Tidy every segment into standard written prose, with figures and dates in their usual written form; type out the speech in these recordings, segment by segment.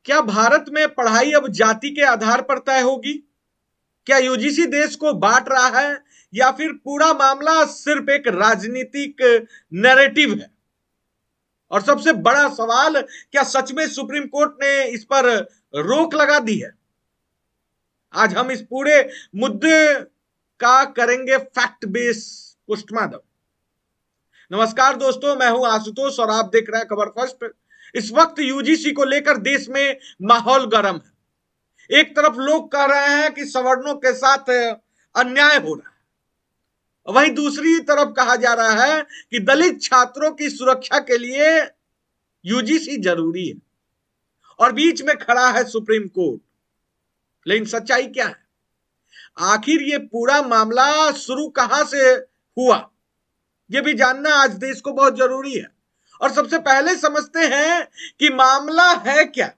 क्या भारत में पढ़ाई अब जाति के आधार पर तय होगी? क्या यूजीसी देश को बांट रहा है या फिर पूरा मामला सिर्फ एक राजनीतिक नैरेटिव है? और सबसे बड़ा सवाल, क्या सच में सुप्रीम कोर्ट ने इस पर रोक लगा दी है? आज हम इस पूरे मुद्दे का करेंगे फैक्ट बेस पोस्टमार्टम। नमस्कार दोस्तों, मैं हूं आशुतोष और आप देख रहे हैं खबर फर्स्ट। इस वक्त यूजीसी को लेकर देश में माहौल गर्म है। एक तरफ लोग कह रहे हैं कि सवर्णों के साथ अन्याय हो रहा है, वहीं दूसरी तरफ कहा जा रहा है कि दलित छात्रों की सुरक्षा के लिए यूजीसी जरूरी है, और बीच में खड़ा है सुप्रीम कोर्ट। लेकिन सच्चाई क्या है? आखिर ये पूरा मामला शुरू कहां से हुआ, ये भी जानना आज देश को बहुत जरूरी है। और सबसे पहले समझते हैं कि मामला है क्या।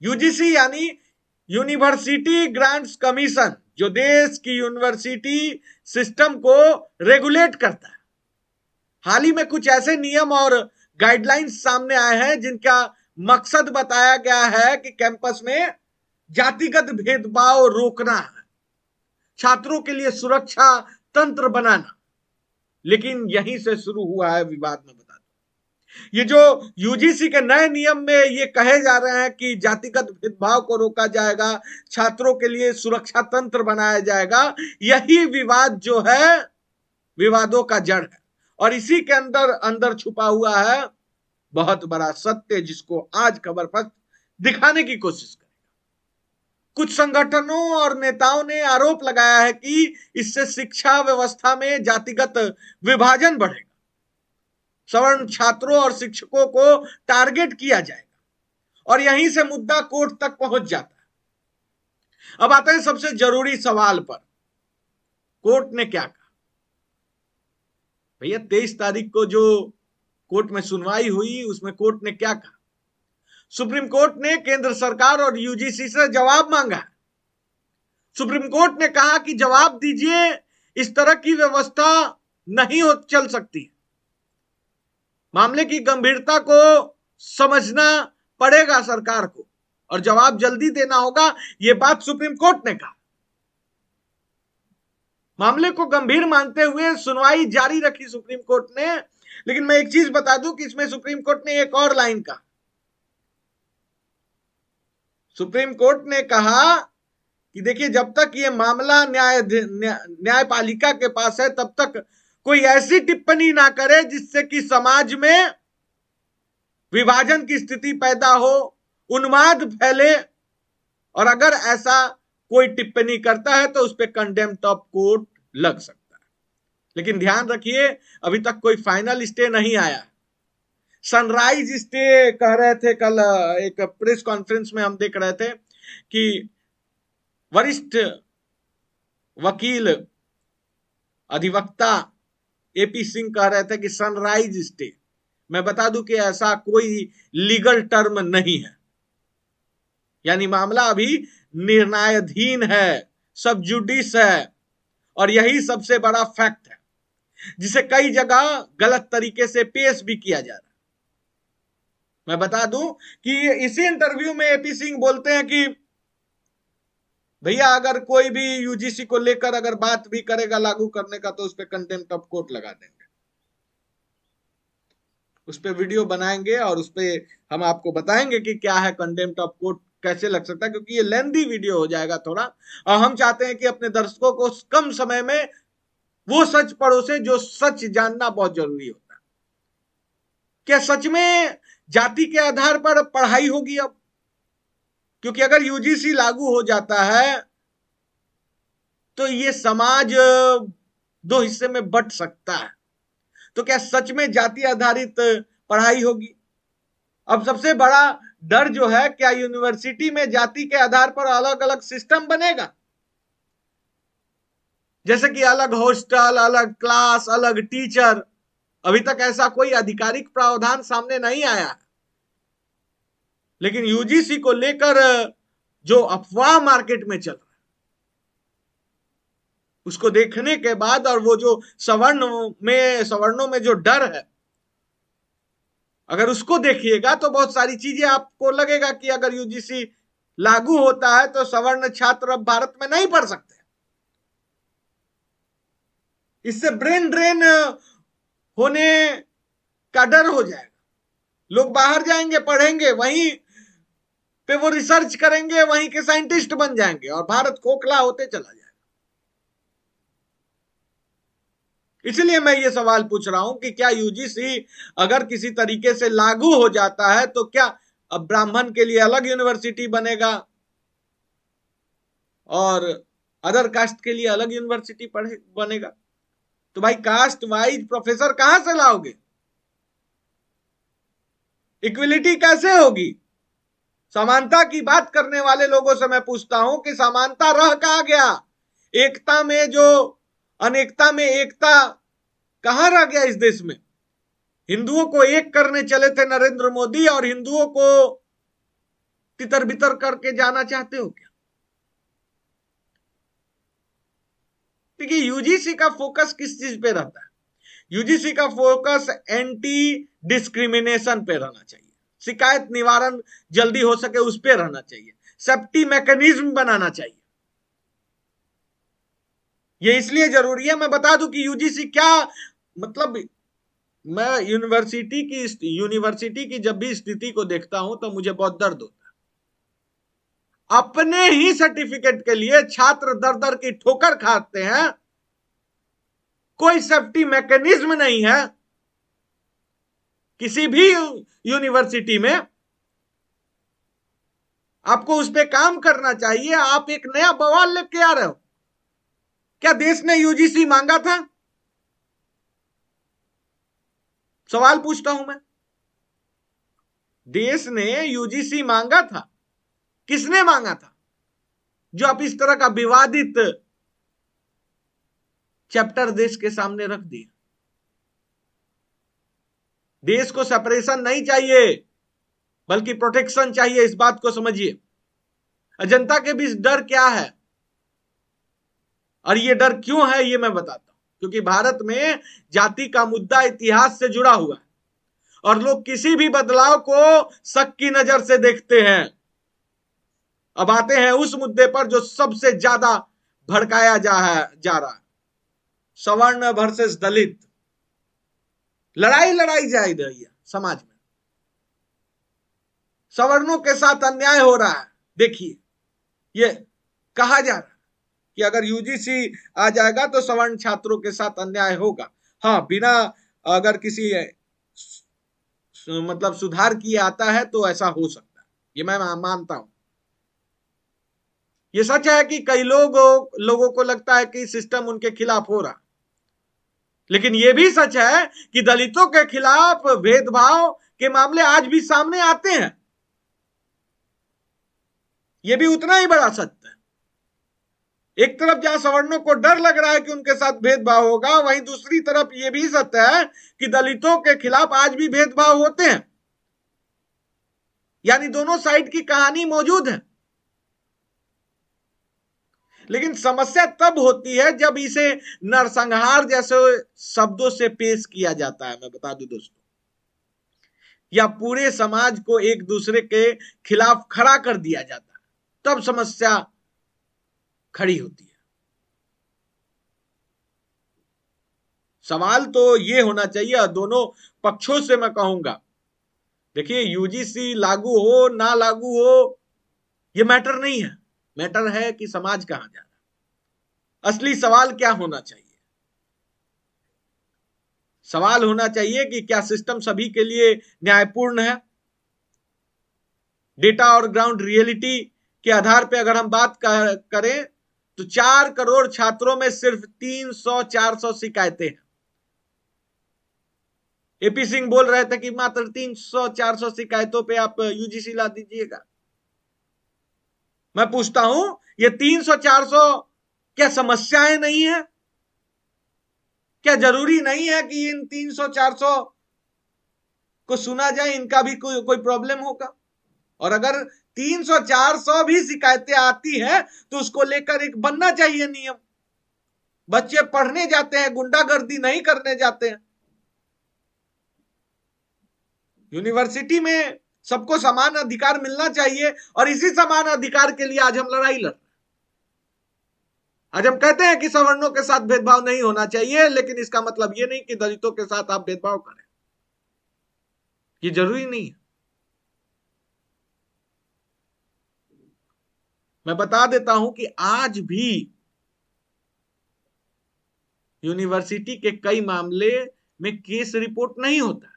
यूजीसी यानी यूनिवर्सिटी ग्रांट्स कमीशन, जो देश की यूनिवर्सिटी सिस्टम को रेगुलेट करता है। हाल ही में कुछ ऐसे नियम और गाइडलाइंस सामने आए हैं जिनका मकसद बताया गया है कि कैंपस में जातिगत भेदभाव रोकना है, छात्रों के लिए सुरक्षा तंत्र बनाना। लेकिन यहीं से शुरू हुआ है विवाद। में बता दो, ये जो यूजीसी के नए नियम में ये कहे जा रहे हैं कि जातिगत भेदभाव को रोका जाएगा, छात्रों के लिए सुरक्षा तंत्र बनाया जाएगा, यही विवाद जो है विवादों का जड़ है। और इसी के अंदर अंदर छुपा हुआ है बहुत बड़ा सत्य, जिसको आज खबर पर दिखाने की कोशिश करेगा। कुछ संगठनों और नेताओं ने आरोप लगाया है कि इससे शिक्षा व्यवस्था में जातिगत विभाजन बढ़ेगा, सवर्ण छात्रों और शिक्षकों को टारगेट किया जाएगा, और यहीं से मुद्दा कोर्ट तक पहुंच जाता है। अब आते हैं सबसे जरूरी सवाल पर, कोर्ट ने क्या कहा। भैया 23 तारीख को जो कोर्ट में सुनवाई हुई, उसमें कोर्ट ने क्या कहा? सुप्रीम कोर्ट ने केंद्र सरकार और यूजीसी से जवाब मांगा है। सुप्रीम कोर्ट ने कहा कि जवाब दीजिए, इस तरह की व्यवस्था नहीं हो चल सकती। मामले की गंभीरता को समझना पड़ेगा सरकार को, और जवाब जल्दी देना होगा, यह बात सुप्रीम कोर्ट ने कहा। मामले को गंभीर मानते हुए सुनवाई जारी रखी सुप्रीम कोर्ट ने। लेकिन मैं एक चीज बता दूं कि इसमें सुप्रीम कोर्ट ने एक और लाइन कहा। सुप्रीम कोर्ट ने कहा कि देखिए, जब तक ये मामला न्यायपालिका के पास है, तब तक कोई ऐसी टिप्पणी ना करे जिससे कि समाज में विभाजन की स्थिति पैदा हो, उन्माद फैले, और अगर ऐसा कोई टिप्पणी करता है तो उस पर कंडेम्प्ट ऑफ कोर्ट लग सकता है। लेकिन ध्यान रखिए, अभी तक कोई फाइनल स्टे नहीं आया। सनराइज स्टे कह रहे थे, कल एक प्रेस कॉन्फ्रेंस में हम देख रहे थे कि वरिष्ठ वकील अधिवक्ता एपी सिंह कह रहे थे कि सनराइज स्टे। मैं बता दूं कि ऐसा कोई लीगल टर्म नहीं है, यानी मामला अभी निर्णयाधीन है, सब जुडिस है, और यही सबसे बड़ा फैक्ट है जिसे कई जगह गलत तरीके से पेश भी किया जा रहा है। मैं बता दूं कि इसी इंटरव्यू में एपी सिंह बोलते हैं कि भैया, अगर कोई भी यूजीसी को लेकर अगर बात भी करेगा लागू करने का, तो उस पर कंटेम्प्ट ऑफ कोर्ट लगा देंगे, उस पर वीडियो बनाएंगे और उस पर हम आपको बताएंगे कि क्या है कंटेम्प्ट ऑफ कोर्ट, कैसे लग सकता है, क्योंकि ये लेंथी वीडियो हो जाएगा थोड़ा, और हम चाहते हैं कि अपने दर्शकों को कम समय में वो सच पड़ोसे जो सच जानना बहुत जरूरी होता है। क्या सच में जाति के आधार पर पढ़ाई होगी अब? क्योंकि अगर यूजीसी लागू हो जाता है तो ये समाज दो हिस्से में बंट सकता है। तो क्या सच में जाति आधारित पढ़ाई होगी? अब सबसे बड़ा डर जो है, क्या यूनिवर्सिटी में जाति के आधार पर अलग अलग सिस्टम बनेगा? जैसे कि अलग हॉस्टल, अलग क्लास, अलग टीचर। अभी तक ऐसा कोई आधिकारिक प्रावधान सामने नहीं आया, लेकिन यूजीसी को लेकर जो अफवाह मार्केट में चल रहा है, उसको देखने के बाद, और वो जो सवर्णों में जो डर है, अगर उसको देखिएगा तो बहुत सारी चीजें आपको लगेगा कि अगर यूजीसी लागू होता है तो सवर्ण छात्र अब भारत में नहीं पढ़ सकते। इससे ब्रेन ड्रेन होने का डर हो जाएगा। लोग बाहर जाएंगे, पढ़ेंगे, वहीं पे वो रिसर्च करेंगे, वहीं के साइंटिस्ट बन जाएंगे और भारत खोखला होते चला जाएगा। इसलिए मैं ये सवाल पूछ रहा हूं कि क्या यूजीसी अगर किसी तरीके से लागू हो जाता है तो क्या अब ब्राह्मण के लिए अलग यूनिवर्सिटी बनेगा और अदर कास्ट के लिए अलग यूनिवर्सिटी बनेगा? तो भाई कास्ट वाइज प्रोफेसर कहां से लाओगे? इक्विलिटी कैसे होगी? समानता की बात करने वाले लोगों से मैं पूछता हूं कि समानता रह कहां गया? एकता में जो अनेकता में एकता कहां रह गया इस देश में? हिंदुओं को एक करने चले थे नरेंद्र मोदी और हिंदुओं को तितर बितर करके जाना चाहते हो क्या? देखिए, यूजीसी का फोकस किस चीज पे रहता है? यूजीसी का फोकस एंटी डिस्क्रिमिनेशन पे रहना चाहिए, शिकायत निवारण जल्दी हो सके उस पे रहना चाहिए, सेफ्टी मैकेनिज्म बनाना चाहिए। ये इसलिए जरूरी है, मैं बता दूं कि यूजीसी क्या मतलब, मैं यूनिवर्सिटी की जब भी स्थिति को देखता हूं तो मुझे बहुत दर्द होता है। अपने ही सर्टिफिकेट के लिए छात्र दर दर की ठोकर खाते हैं, कोई सेफ्टी मैकेनिज्म नहीं है किसी भी यूनिवर्सिटी में। आपको उस पर काम करना चाहिए। आप एक नया बवाल लेके आ रहे हो। क्या देश ने यूजीसी मांगा था? सवाल पूछता हूं मैं। देश ने यूजीसी मांगा था? किसने मांगा था जो आप इस तरह का विवादित चैप्टर देश के सामने रख दिया? देश को सेपरेशन नहीं चाहिए बल्कि प्रोटेक्शन चाहिए, इस बात को समझिए। जनता के बीच डर क्या है और ये डर क्यों है ये मैं बताता हूं। क्योंकि भारत में जाति का मुद्दा इतिहास से जुड़ा हुआ है और लोग किसी भी बदलाव को शक की नजर से देखते हैं। अब आते हैं उस मुद्दे पर जो सबसे ज्यादा भड़काया जा रहा है, सवर्ण वर्सेस दलित। लड़ाई जा रही है समाज में, सवर्णों के साथ अन्याय हो रहा है। देखिए, ये कहा जा रहा है कि अगर यूजीसी आ जाएगा तो सवर्ण छात्रों के साथ अन्याय होगा। हाँ, बिना अगर किसी मतलब सुधार किए आता है तो ऐसा हो सकता है, ये मैं मानता हूं। ये सच है कि कई लोगों को लगता है कि सिस्टम उनके खिलाफ हो रहा, लेकिन यह भी सच है कि दलितों के खिलाफ भेदभाव के मामले आज भी सामने आते हैं। यह भी उतना ही बड़ा सत्य है। एक तरफ जहां सवर्णों को डर लग रहा है कि उनके साथ भेदभाव होगा, वहीं दूसरी तरफ यह भी सत्य है कि दलितों के खिलाफ आज भी भेदभाव होते हैं। यानी दोनों साइड की कहानी मौजूद है। लेकिन समस्या तब होती है जब इसे नरसंहार जैसे शब्दों से पेश किया जाता है। मैं बता दूं दोस्तों, या पूरे समाज को एक दूसरे के खिलाफ खड़ा कर दिया जाता है, तब समस्या खड़ी होती है। सवाल तो ये होना चाहिए, दोनों पक्षों से मैं कहूंगा, देखिए यूजीसी लागू हो ना लागू हो ये मैटर नहीं है, मैटर है कि समाज कहां जा रहा है। असली सवाल क्या होना चाहिए? सवाल होना चाहिए कि क्या सिस्टम सभी के लिए न्यायपूर्ण है। डेटा और ग्राउंड रियलिटी के आधार पर अगर हम बात करें तो 4 करोड़ छात्रों में सिर्फ 300-400 शिकायतें हैं। एपी सिंह बोल रहे थे कि मात्र 300-400 शिकायतों पे आप यूजीसी ला दीजिएगा। मैं पूछता हूं, ये 300-400 क्या समस्याएं नहीं है? क्या जरूरी नहीं है कि इन 300-400 को सुना जाए, इनका भी कोई प्रॉब्लम होगा? और अगर 300-400 भी शिकायतें आती हैं तो उसको लेकर एक बनना चाहिए नियम। बच्चे पढ़ने जाते हैं, गुंडागर्दी नहीं करने जाते हैं। यूनिवर्सिटी में सबको समान अधिकार मिलना चाहिए और इसी समान अधिकार के लिए आज हम लड़ाई लड़ रहे हैं। आज हम कहते हैं कि सवर्णों के साथ भेदभाव नहीं होना चाहिए, लेकिन इसका मतलब यह नहीं कि दलितों के साथ आप भेदभाव करें, ये जरूरी नहीं है। मैं बता देता हूं कि आज भी यूनिवर्सिटी के कई मामले में केस रिपोर्ट नहीं होता,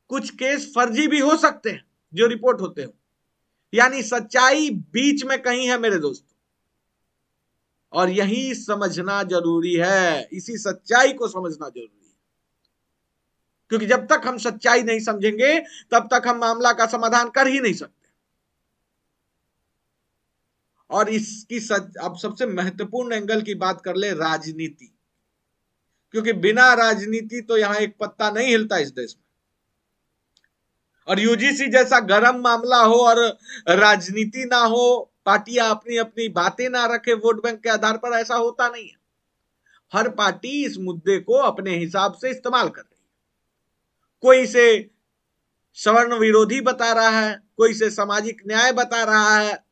कुछ केस फर्जी भी हो सकते हैं जो रिपोर्ट होते हो, यानी सच्चाई बीच में कहीं है मेरे दोस्तों, और यही समझना जरूरी है, इसी सच्चाई को समझना जरूरी है, क्योंकि जब तक हम सच्चाई नहीं समझेंगे तब तक हम मामला का समाधान कर ही नहीं सकते। और इसकी अब सबसे महत्वपूर्ण एंगल की बात कर ले, राजनीति, क्योंकि बिना राजनीति तो यहां एक पत्ता नहीं हिलता इस देश में। और यूजीसी जैसा गरम मामला हो और राजनीति ना हो, पार्टियां अपनी अपनी बातें ना रखे वोट बैंक के आधार पर, ऐसा होता नहीं है। हर पार्टी इस मुद्दे को अपने हिसाब से इस्तेमाल कर रही है। कोई इसे सवर्ण विरोधी बता रहा है, कोई इसे सामाजिक न्याय बता रहा है,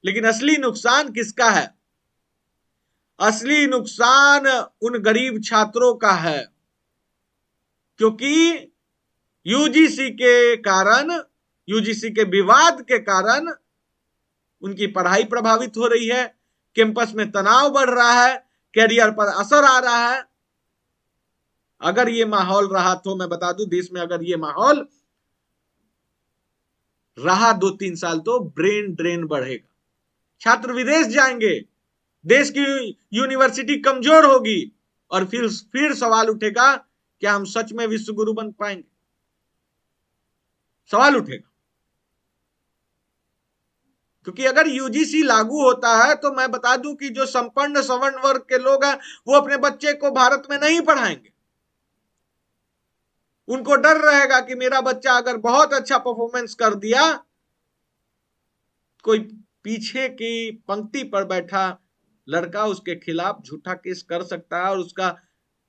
लेकिन असली नुकसान किसका है? असली नुकसान उन गरीब छात्रों का है, क्योंकि यूजीसी के कारण, यूजीसी के विवाद के कारण उनकी पढ़ाई प्रभावित हो रही है, कैंपस में तनाव बढ़ रहा है, कैरियर पर असर आ रहा है। अगर ये माहौल रहा तो मैं बता दूं, देश में अगर ये माहौल रहा 2-3 साल तो ब्रेन ड्रेन बढ़ेगा, छात्र विदेश जाएंगे, देश की यूनिवर्सिटी कमजोर होगी, और फिर सवाल उठेगा क्या हम सच में विश्व गुरु बन पाएंगे? सवाल उठेगा। क्योंकि अगर यूजीसी लागू होता है तो मैं बता दूं कि जो संपन्न सवर्ण वर्ग के लोग हैं वो अपने बच्चे को भारत में नहीं पढ़ाएंगे। उनको डर रहेगा कि मेरा बच्चा अगर बहुत अच्छा परफॉर्मेंस कर दिया, कोई पीछे की पंक्ति पर बैठा लड़का उसके खिलाफ झूठा केस कर सकता है और उसका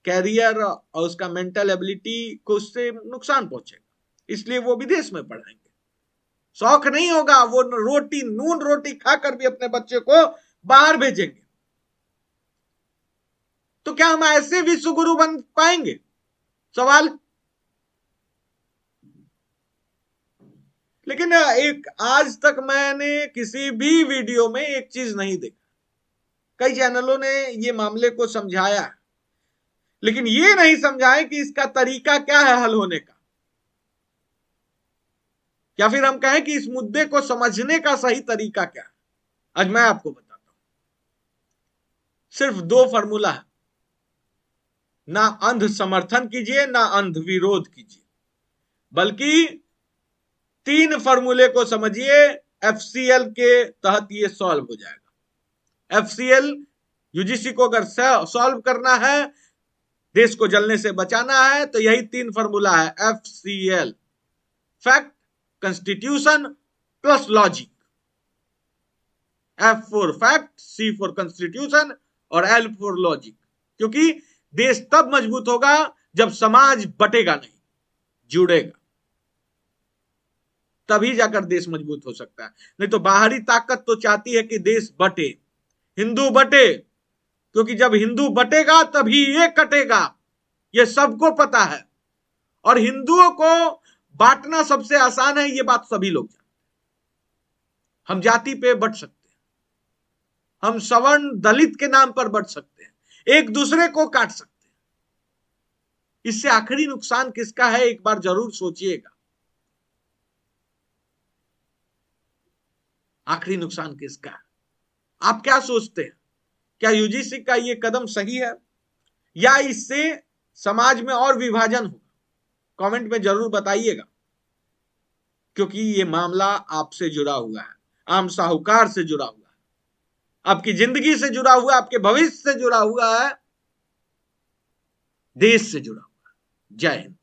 कैरियर और उसका मेंटल एबिलिटी को उससे नुकसान पहुंचेगा, इसलिए वो विदेश में पढ़ाएंगे। शौक नहीं होगा, वो नून रोटी खाकर भी अपने बच्चे को बाहर भेजेंगे। तो क्या हम ऐसे विश्व गुरु बन पाएंगे? सवाल। लेकिन एक आज तक मैंने किसी भी वीडियो में एक चीज नहीं देखा, कई चैनलों ने ये मामले को समझाया, लेकिन ये नहीं समझाए कि इसका तरीका क्या है हल होने का, या फिर हम कहें कि इस मुद्दे को समझने का सही तरीका क्या है। आज मैं आपको बताता हूं, सिर्फ 2 फॉर्मूला है, ना अंध समर्थन कीजिए ना अंध विरोध कीजिए, बल्कि 3 फॉर्मूले को समझिए। एफसीएल के तहत ये सॉल्व हो जाएगा। एफसीएल, यूजीसी को अगर सॉल्व करना है, देश को जलने से बचाना है, तो यही 3 फॉर्मूला है। FCL, fact, constitution plus logic. F for fact, C for constitution और एल फॉर लॉजिक। क्योंकि देश तब मजबूत होगा जब समाज बटेगा नहीं, जुड़ेगा, तभी जाकर देश मजबूत हो सकता है। नहीं तो बाहरी ताकत तो चाहती है कि देश बटे, हिंदू बटे, क्योंकि जब हिंदू बटेगा तभी ये कटेगा, ये सबको पता है। और हिंदुओं को बांटना सबसे आसान है, ये बात सभी लोग जानते हैं। हम जाति पे बट सकते हैं, हम सवर्ण दलित के नाम पर बट सकते हैं, एक दूसरे को काट सकते हैं। इससे आखिरी नुकसान किसका है, एक बार जरूर सोचिएगा। आखिरी नुकसान किसका है? आप क्या सोचते हैं? क्या यूजीसी का यह कदम सही है, या इससे समाज में और विभाजन होगा? कमेंट में जरूर बताइएगा, क्योंकि यह मामला आपसे जुड़ा हुआ है, आम साहूकार से जुड़ा हुआ है, आपकी जिंदगी से जुड़ा हुआ है, आपके भविष्य से जुड़ा हुआ है, देश से जुड़ा हुआ है। जय हिंद।